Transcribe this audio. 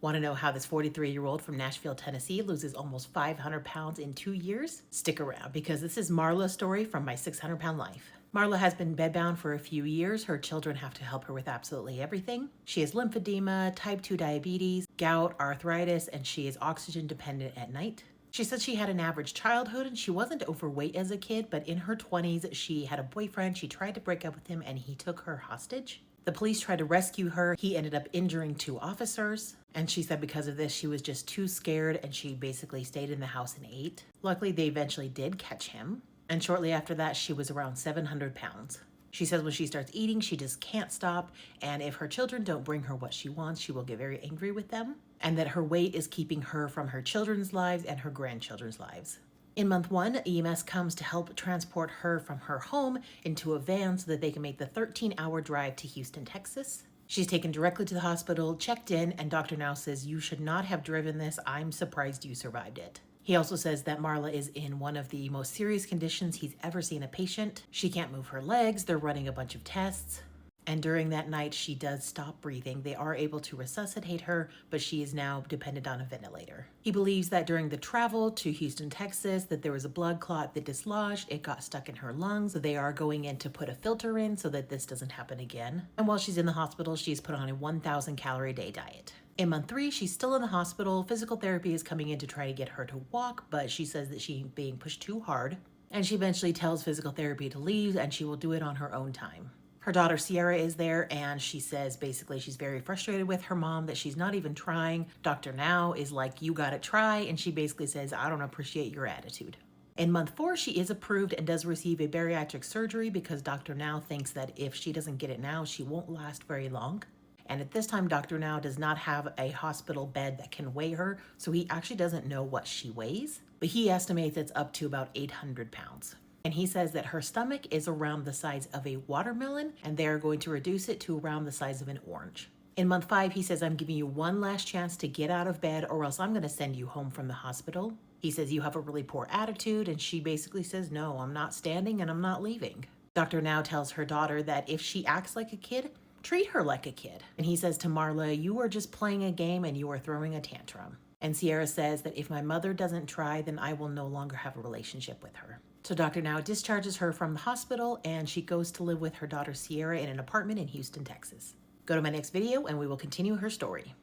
Want to know how this 43-year-old from Nashville, Tennessee loses almost 500 pounds in 2 years? Stick around because this is Marla's story from My 600-Pound Life. Marla has been bedbound for a few years. Her children have to help her with absolutely everything. She has lymphedema, type 2 diabetes, gout, arthritis, and she is oxygen dependent at night. She said she had an average childhood and she wasn't overweight as a kid, but in her 20s, she had a boyfriend. She tried to break up with him and he took her hostage. The police tried to rescue her. He ended up injuring 2 officers. And she said because of this, she was just too scared and she basically stayed in the house and ate. Luckily, they eventually did catch him. And shortly after that, she was around 700 pounds. She says when she starts eating, she just can't stop. And if her children don't bring her what she wants, she will get very angry with them. And that her weight is keeping her from her children's lives and her grandchildren's lives. In month 1, EMS comes to help transport her from her home into a van so that they can make the 13-hour drive to Houston, Texas. She's taken directly to the hospital, checked in, and Dr. Now says, "You should not have driven this. I'm surprised you survived it." He also says that Marla is in one of the most serious conditions he's ever seen a patient. She can't move her legs. They're running a bunch of tests. And during that night, she does stop breathing. They are able to resuscitate her, but she is now dependent on a ventilator. He believes that during the travel to Houston, Texas, that there was a blood clot that dislodged. It got stuck in her lungs. They are going in to put a filter in so that this doesn't happen again. And while she's in the hospital, she's put on a 1,000 calorie a day diet. In month 3, she's still in the hospital. Physical therapy is coming in to try to get her to walk, but she says that she's being pushed too hard. And she eventually tells physical therapy to leave and she will do it on her own time. Her daughter Sierra is there and she says basically she's very frustrated with her mom that she's not even trying. Dr. Now is like, "You gotta try," and she basically says, "I don't appreciate your attitude." In month 4, she is approved and does receive a bariatric surgery because Dr. Now thinks that if she doesn't get it now, she won't last very long. And at this time, Dr. Now does not have a hospital bed that can weigh her, so he actually doesn't know what she weighs, but he estimates it's up to about 800 pounds. And he says that her stomach is around the size of a watermelon, and they are going to reduce it to around the size of an orange. In month 5, he says, "I'm giving you one last chance to get out of bed or else I'm going to send you home from the hospital." He says, "You have a really poor attitude," and she basically says, "No, I'm not standing and I'm not leaving." Dr. Now tells her daughter that if she acts like a kid, treat her like a kid. And he says to Marla, "You are just playing a game and you are throwing a tantrum." And Sierra says that if my mother doesn't try, then I will no longer have a relationship with her. So Dr. Now discharges her from the hospital and she goes to live with her daughter Sierra in an apartment in Houston, Texas. Go to my next video and we will continue her story.